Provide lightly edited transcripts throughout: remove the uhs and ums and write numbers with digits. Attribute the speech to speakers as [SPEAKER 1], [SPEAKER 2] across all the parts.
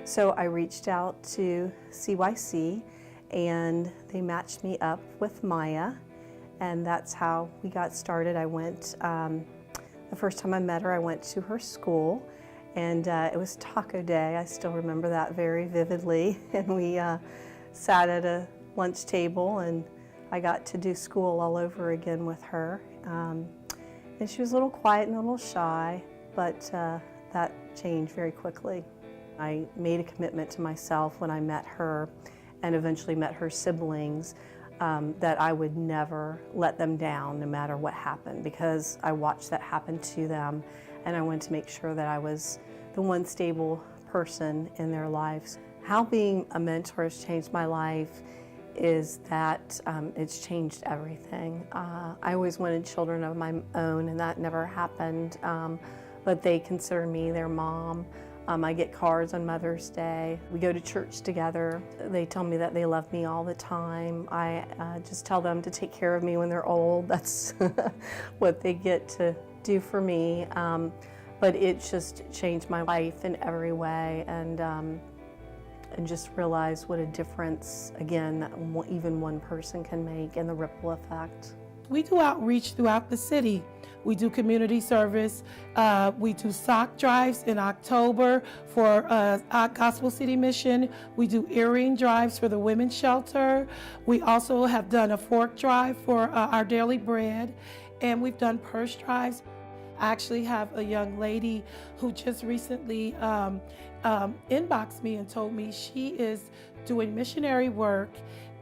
[SPEAKER 1] So I reached out to CYC and they matched me up with Maya, and that's how we got started. I went, the first time I met her, I went to her school, and it was Taco Day. I still remember that very vividly. And we sat at a lunch table, and I got to do school all over again with her. And she was a little quiet and a little shy, but that changed very quickly. I made a commitment to myself when I met her and eventually met her siblings that I would never let them down no matter what happened, because I watched that happen to them, and I wanted to make sure that I was the one stable person in their lives. How being a mentor has changed my life is that it's changed everything. I always wanted children of my own, and that never happened, but they consider me their mom. I get cards on Mother's Day. We go to church together. They tell me that they love me all the time. I just tell them to take care of me when they're old. That's what they get to do for me. But it just changed my life in every way, and just realize what a difference, again, that even one person can make, and the ripple effect.
[SPEAKER 2] We do outreach throughout the city. We do community service. We do sock drives in October for Gospel City Mission. We do earring drives for the women's shelter. We also have done a fork drive for our daily bread, and we've done purse drives. I actually have a young lady who just recently inboxed me and told me she is doing missionary work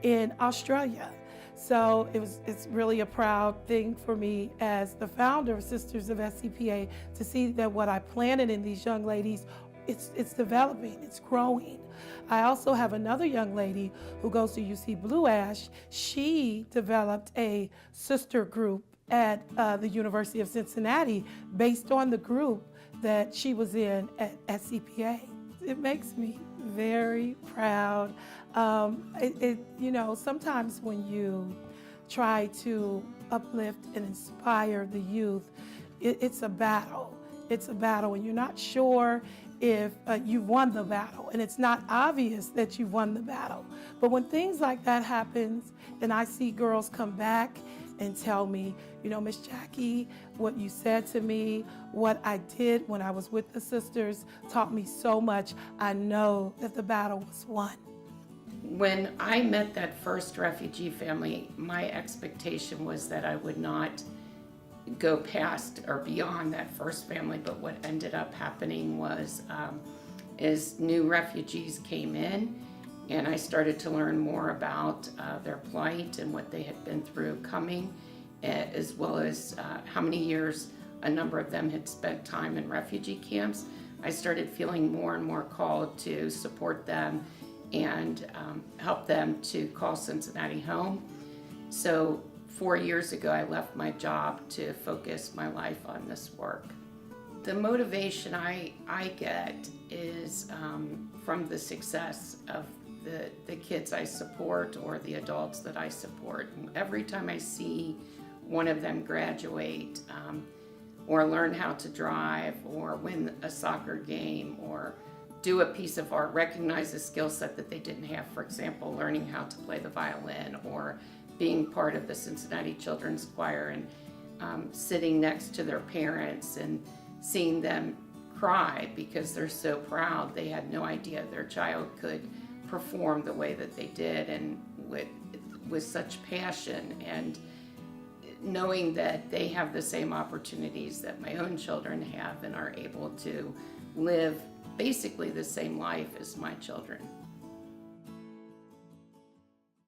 [SPEAKER 2] in Australia. So it's really a proud thing for me as the founder of Sisters of SCPA to see that what I planted in these young ladies, it's developing, it's growing. I also have another young lady who goes to UC Blue Ash. She developed a sister group at the University of Cincinnati based on the group that she was in at SCPA. It makes me very proud. You know, sometimes when you try to uplift and inspire the youth, it's a battle. It's a battle, and you're not sure if you won the battle, and it's not obvious that you won the battle. But when things like that happens, and I see girls come back and tell me, you know, Miss Jackie, what you said to me, what I did when I was with the sisters taught me so much. I know that the battle was won.
[SPEAKER 3] When I met that first refugee family, my expectation was that I would not go past or beyond that first family, but what ended up happening was as new refugees came in, and I started to learn more about their plight and what they had been through coming, as well as how many years a number of them had spent time in refugee camps. I started feeling more and more called to support them and help them to call Cincinnati home. So 4 years ago, I left my job to focus my life on this work. The motivation I get is from the success of the kids I support or the adults that I support. Every time I see one of them graduate or learn how to drive or win a soccer game or do a piece of art, recognize a skill set that they didn't have, for example, learning how to play the violin or being part of the Cincinnati Children's Choir and sitting next to their parents and seeing them cry because they're so proud. They had no idea their child could perform the way that they did, and with such passion, and knowing that they have the same opportunities that my own children have and are able to live basically the same life as my children.